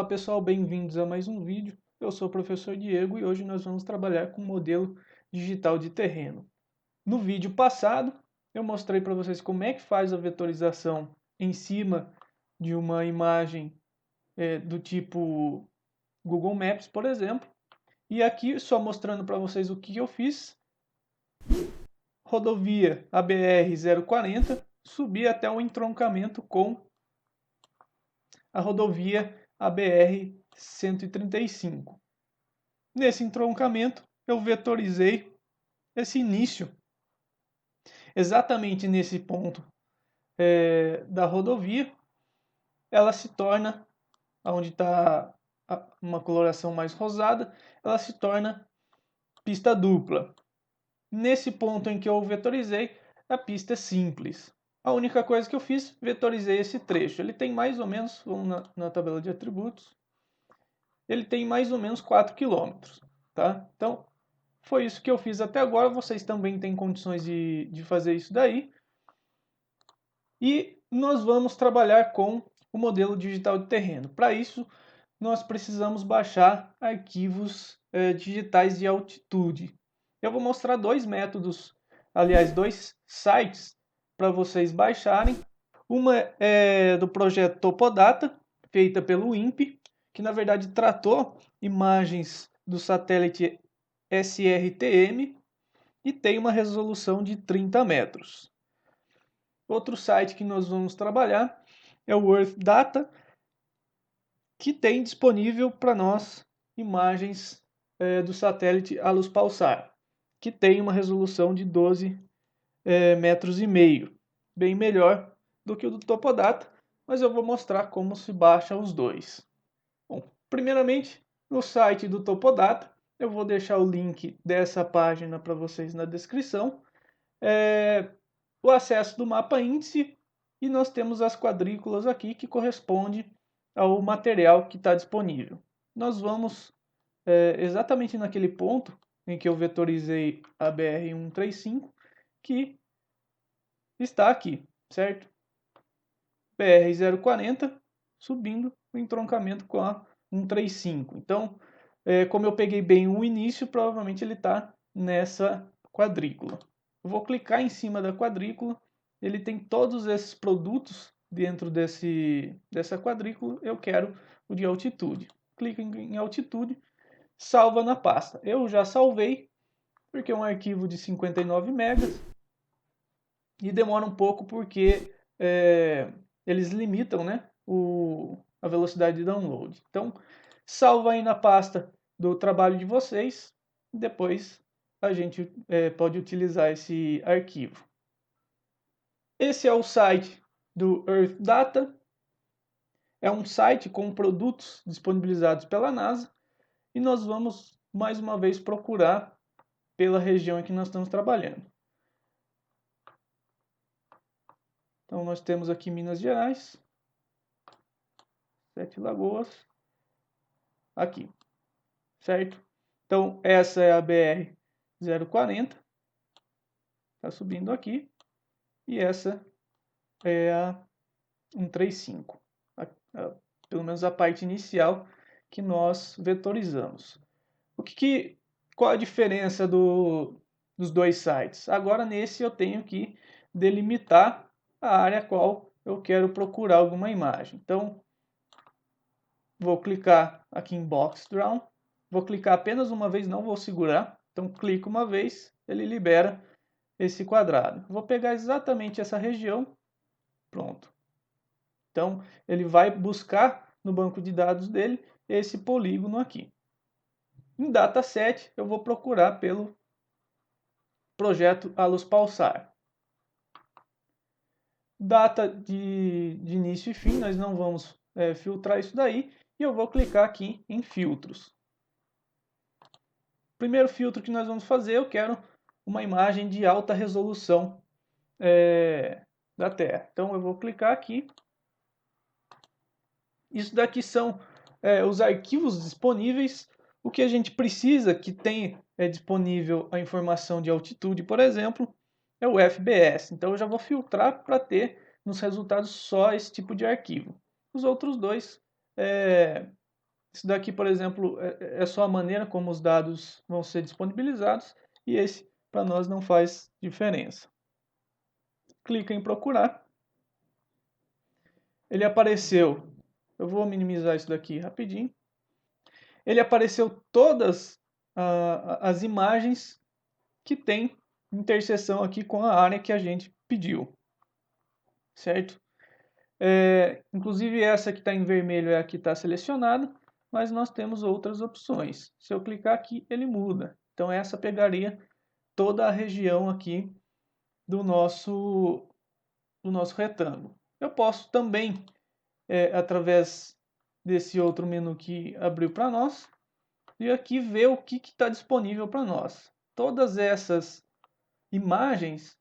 Olá pessoal, bem-vindos a mais um vídeo. Eu sou o professor Diego e hoje nós vamos trabalhar com o modelo digital de terreno. No vídeo passado, eu mostrei para vocês como é que faz a vetorização em cima de uma imagem do tipo Google Maps, por exemplo. E aqui, só mostrando para vocês o que eu fiz, rodovia ABR-040, subi até o entroncamento com a rodovia ABR-135. Nesse entroncamento, eu vetorizei esse início, exatamente nesse ponto da rodovia, ela se torna, onde está uma coloração mais rosada, ela se torna pista dupla. Nesse ponto em que eu vetorizei, a pista é simples. A única coisa que eu fiz, vetorizei esse trecho. Ele tem mais ou menos, vamos na tabela de atributos, ele tem mais ou menos 4 km. Tá? Então, foi isso que eu fiz até agora. Vocês também têm condições de fazer isso daí. E nós vamos trabalhar com o modelo digital de terreno. Para isso, nós precisamos baixar arquivos digitais de altitude. Eu vou mostrar dois métodos, aliás, dois sites para vocês baixarem. Uma é do projeto Topodata, feita pelo INPE, que na verdade tratou imagens do satélite SRTM e tem uma resolução de 30 metros. Outro site que nós vamos trabalhar é o Earth Data, que tem disponível para nós imagens do satélite Alus Pulsar, que tem uma resolução de 12 metros e meio, bem melhor do que o do Topodata, mas eu vou mostrar como se baixa os dois. Bom, primeiramente, no site do Topodata, eu vou deixar o link dessa página para vocês na descrição, o acesso do mapa índice, e nós temos as quadrículas aqui que corresponde ao material que está disponível. Nós vamos exatamente naquele ponto em que eu vetorizei a BR-135, que está aqui, certo? BR-040, subindo o entroncamento com a 135. Então, como eu peguei bem o início, provavelmente ele está nessa quadrícula. Eu vou clicar em cima da quadrícula, ele tem todos esses produtos dentro dessa quadrícula, eu quero o de altitude. Clico em altitude, salva na pasta. Eu já salvei, porque é um arquivo de 59 megas, e demora um pouco porque eles limitam, né, a velocidade de download. Então, salva aí na pasta do trabalho de vocês, e depois a gente pode utilizar esse arquivo. Esse é o site do Earth Data. É um site com produtos disponibilizados pela NASA, e nós vamos mais uma vez procurar pela região em que nós estamos trabalhando. Então nós temos aqui Minas Gerais, Sete Lagoas, aqui, certo? Então essa é a BR-040, está subindo aqui, e essa é a 135, pelo menos a parte inicial que nós vetorizamos. Qual a diferença dos dois sites? Agora nesse eu tenho que delimitar a área a qual eu quero procurar alguma imagem. Então, vou clicar aqui em Box Draw, vou clicar apenas uma vez, não vou segurar. Então, clico uma vez, ele libera esse quadrado. Vou pegar exatamente essa região, pronto. Então, ele vai buscar no banco de dados dele esse polígono aqui. Em dataset, eu vou procurar pelo projeto Alus Pulsar. Data de início e fim, nós não vamos filtrar isso daí, e eu vou clicar aqui em filtros. Primeiro filtro que nós vamos fazer, eu quero uma imagem de alta resolução da Terra. Então eu vou clicar aqui. Isso daqui são os arquivos disponíveis. O que a gente precisa que tenha disponível a informação de altitude, por exemplo, é o FBS. Então eu já vou filtrar para ter nos resultados só esse tipo de arquivo. Os outros dois Isso daqui, por exemplo, é só a maneira como os dados vão ser disponibilizados, e esse para nós não faz diferença. Clica em procurar. Ele apareceu, eu vou minimizar isso daqui rapidinho. Ele apareceu todas as imagens que tem interseção aqui com a área que a gente pediu, certo? Inclusive essa que está em vermelho é a que está selecionada, mas nós temos outras opções. Se eu clicar aqui, ele muda. Então essa pegaria toda a região aqui do nosso retângulo. Eu posso também, através desse outro menu que abriu para nós, e aqui ver o que está disponível para nós. Todas essas imagens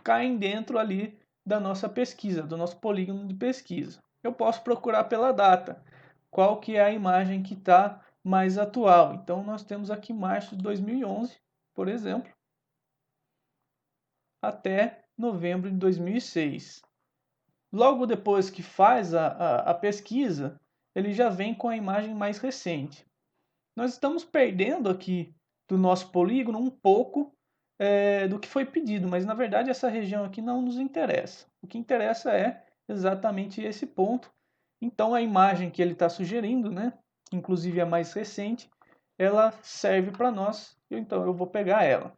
caem dentro ali da nossa pesquisa, do nosso polígono de pesquisa. Eu posso procurar pela data, qual que é a imagem que está mais atual. Então nós temos aqui março de 2011, por exemplo, até novembro de 2006. Logo depois que faz a pesquisa, ele já vem com a imagem mais recente. Nós estamos perdendo aqui do nosso polígono um pouco do que foi pedido, mas na verdade essa região aqui não nos interessa. O que interessa é exatamente esse ponto. Então a imagem que ele está sugerindo, né, inclusive a mais recente, ela serve para nós, então eu vou pegar ela.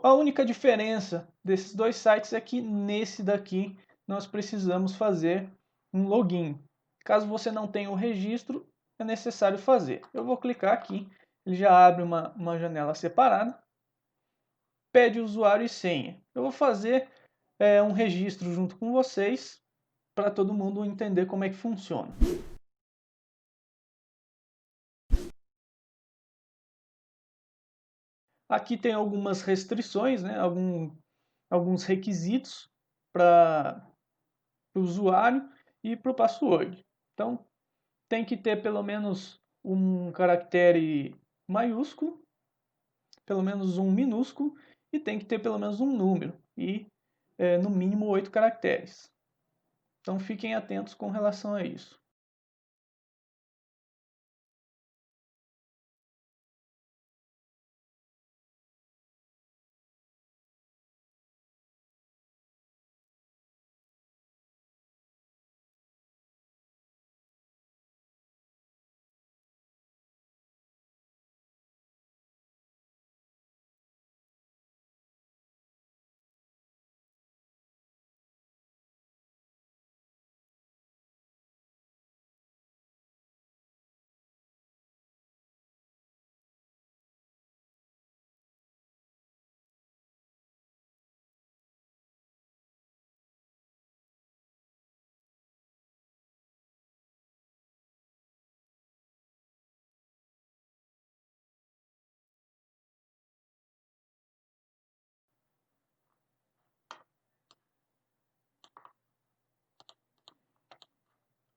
A única diferença desses dois sites é que nesse daqui nós precisamos fazer um login. Caso você não tenha o registro, é necessário fazer. Eu vou clicar aqui, ele já abre uma janela separada, pede usuário e senha. Eu vou fazer um registro junto com vocês, para todo mundo entender como é que funciona. Aqui tem algumas restrições, né? Alguns requisitos para o usuário e para o password. Então, tem que ter pelo menos um caractere maiúsculo, pelo menos um minúsculo, e tem que ter pelo menos um número, e no mínimo 8 caracteres. Então fiquem atentos com relação a isso.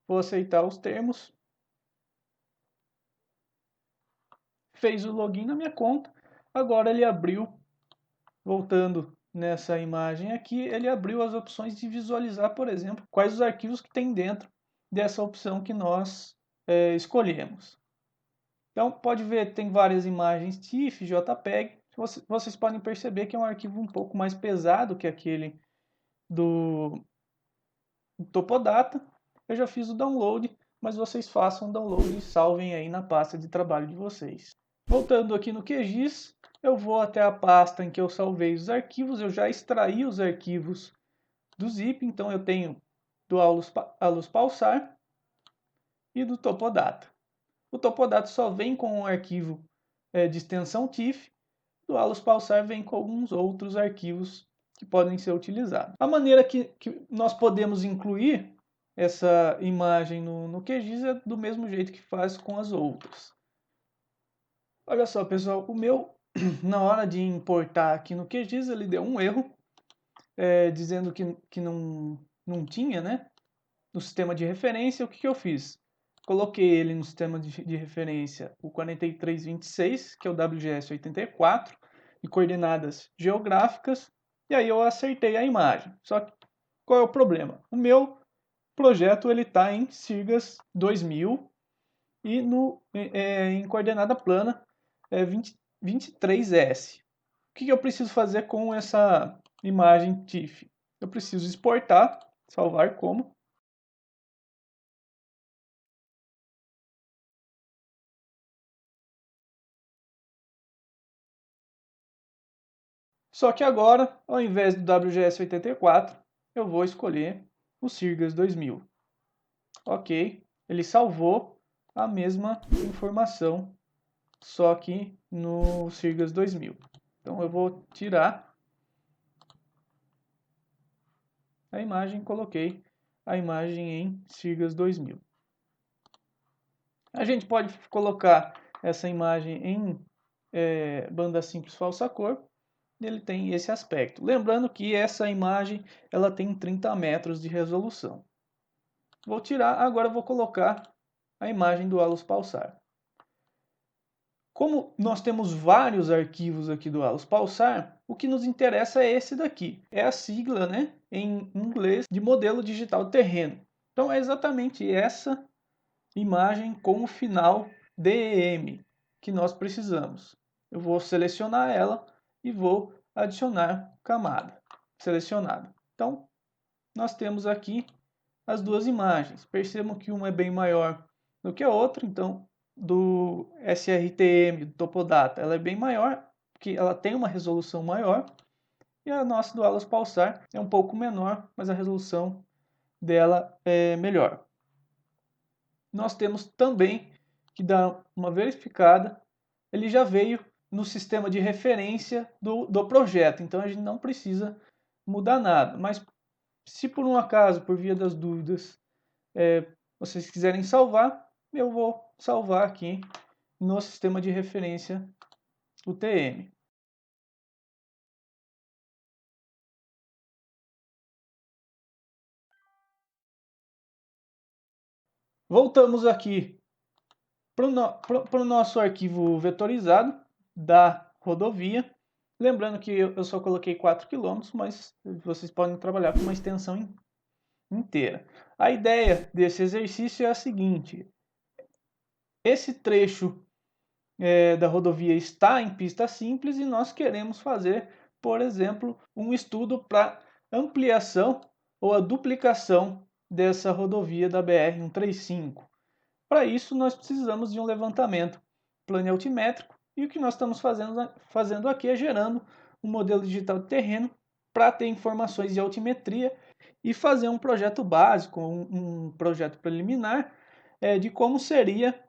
Vou aceitar os termos. Fez o login na minha conta. Agora ele abriu, voltando nessa imagem aqui, ele abriu as opções de visualizar, por exemplo, quais os arquivos que tem dentro dessa opção que nós escolhemos. Então, pode ver, tem várias imagens TIFF, JPEG. Vocês podem perceber que é um arquivo um pouco mais pesado que aquele do Topodata. Eu já fiz o download, mas vocês façam o download e salvem aí na pasta de trabalho de vocês. Voltando aqui no QGIS, eu vou até a pasta em que eu salvei os arquivos. Eu já extraí os arquivos do zip, então eu tenho do Alus Pulsar e do Topodata. O Topodata só vem com um arquivo de extensão TIFF, do Alus Pulsar vem com alguns outros arquivos que podem ser utilizados. A maneira que nós podemos incluir essa imagem no QGIS é do mesmo jeito que faz com as outras. Olha só, pessoal, o meu, na hora de importar aqui no QGIS, ele deu um erro, dizendo que não tinha, né, no sistema de referência. O que eu fiz? Coloquei ele no sistema de referência, o 4326, que é o WGS 84, e coordenadas geográficas, e aí eu acertei a imagem. Só que qual é o problema? O meu projeto está em Sirgas 2000, e em coordenada plana 23S. O que eu preciso fazer com essa imagem TIFF? Eu preciso exportar, salvar como. Só que agora, ao invés do WGS84, eu vou escolher o Sirgas 2000. Ok, ele salvou a mesma informação, só que no Sirgas 2000. Então eu vou tirar a imagem, coloquei a imagem em Sirgas 2000. A gente pode colocar essa imagem em banda simples falsa cor, ele tem esse aspecto. Lembrando que essa imagem ela tem 30 metros de resolução. Vou tirar, agora vou colocar a imagem do Alus Pulsar. Como nós temos vários arquivos aqui do Alus Pulsar, o que nos interessa é esse daqui. É a sigla, né, em inglês de modelo digital de terreno. Então é exatamente essa imagem com o final DEM que nós precisamos. Eu vou selecionar ela e vou adicionar camada selecionada. Então, nós temos aqui as duas imagens. Percebam que uma é bem maior do que a outra, então do SRTM, do Topodata, ela é bem maior, porque ela tem uma resolução maior, e a nossa do Alus Pulsar é um pouco menor, mas a resolução dela é melhor. Nós temos também que dar uma verificada, ele já veio no sistema de referência do projeto, então a gente não precisa mudar nada, mas se por um acaso, por via das dúvidas, vocês quiserem salvar, eu vou salvar aqui no sistema de referência UTM. Voltamos aqui para o nosso arquivo vetorizado da rodovia. Lembrando que eu só coloquei 4 km, mas vocês podem trabalhar com uma extensão inteira. A ideia desse exercício é a seguinte: esse trecho da rodovia está em pista simples e nós queremos fazer, por exemplo, um estudo para ampliação ou a duplicação dessa rodovia da BR-135. Para isso, nós precisamos de um levantamento planealtimétrico e o que nós estamos fazendo aqui é gerando um modelo digital de terreno para ter informações de altimetria e fazer um projeto básico, um projeto preliminar de como seria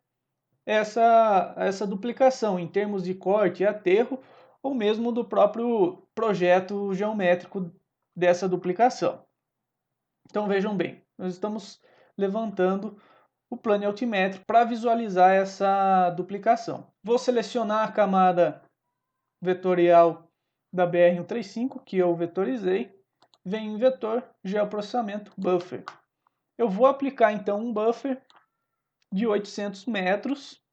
essa duplicação em termos de corte e aterro, ou mesmo do próprio projeto geométrico dessa duplicação. Então vejam bem, nós estamos levantando o plano altimétrico para visualizar essa duplicação. Vou selecionar a camada vetorial da BR-135, que eu vetorizei, venho em vetor, geoprocessamento, buffer. Eu vou aplicar então um buffer de 800 metros.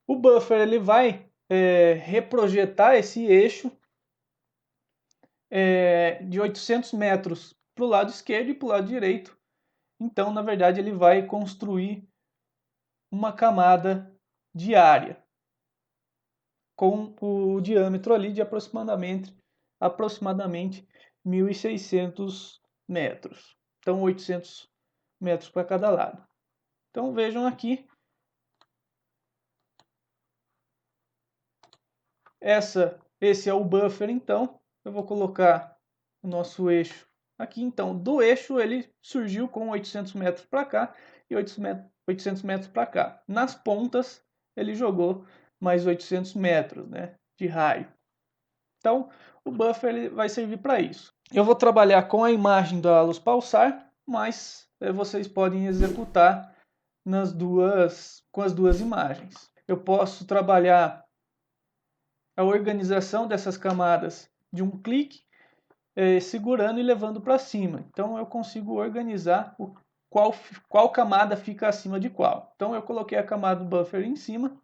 O buffer ele vai reprojetar esse eixo de 800 metros para o lado esquerdo e para o lado direito. Então, na verdade, ele vai construir uma camada diária com o diâmetro ali de aproximadamente 1.600 metros. Então, 800 metros para cada lado. Então, vejam aqui. Esse é o buffer, então. Eu vou colocar o nosso eixo aqui. Então, do eixo ele surgiu com 800 metros para cá e 800 metros para cá. Nas pontas, ele jogou mais 800 metros, né, de raio. Então, o buffer ele vai servir para isso. Eu vou trabalhar com a imagem da Alus Pulsar, mas vocês podem executar com as duas imagens. Eu posso trabalhar a organização dessas camadas de um clique, segurando e levando para cima. Então eu consigo organizar qual camada fica acima de qual. Então eu coloquei a camada do buffer em cima,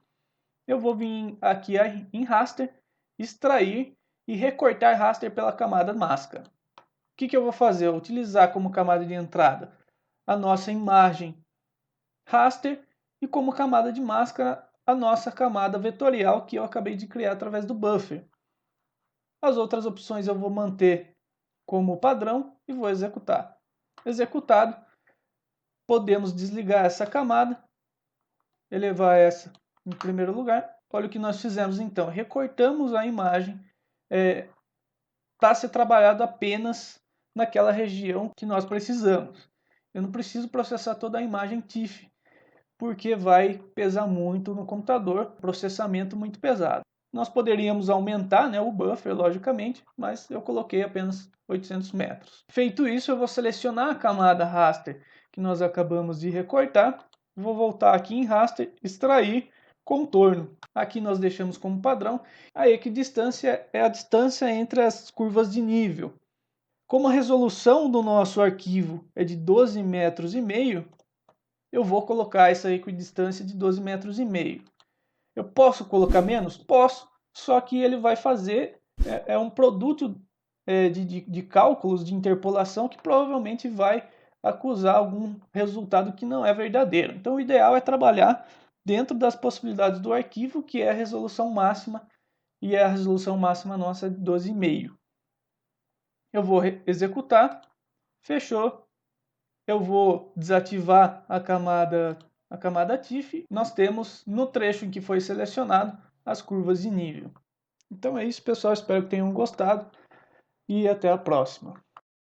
eu vou vir aqui em raster, extrair e recortar raster pela camada máscara. O que eu vou fazer? Eu vou utilizar como camada de entrada a nossa imagem raster e como camada de máscara a nossa camada vetorial que eu acabei de criar através do buffer. As outras opções eu vou manter como padrão e vou executar. Executado, podemos desligar essa camada, elevar essa em primeiro lugar. Olha o que nós fizemos então, recortamos a imagem, para ser trabalhado apenas naquela região que nós precisamos. Eu não preciso processar toda a imagem TIFF, porque vai pesar muito no computador, processamento muito pesado. Nós poderíamos aumentar, né, o buffer, logicamente, mas eu coloquei apenas 800 metros. Feito isso, eu vou selecionar a camada raster que nós acabamos de recortar. Vou voltar aqui em raster, extrair contorno. Aqui nós deixamos como padrão a equidistância é a distância entre as curvas de nível. Como a resolução do nosso arquivo é de 12,5 metros, eu vou colocar essa equidistância de 12,5 metros. Eu posso colocar menos? Posso, só que ele vai fazer um produto de cálculos de interpolação que provavelmente vai acusar algum resultado que não é verdadeiro. Então o ideal é trabalhar dentro das possibilidades do arquivo, que é a resolução máxima, e a resolução máxima nossa é de 12,5. Eu vou executar, fechou. Eu vou desativar a camada TIFF. Nós temos no trecho em que foi selecionado as curvas de nível. Então é isso, pessoal. Espero que tenham gostado e até a próxima.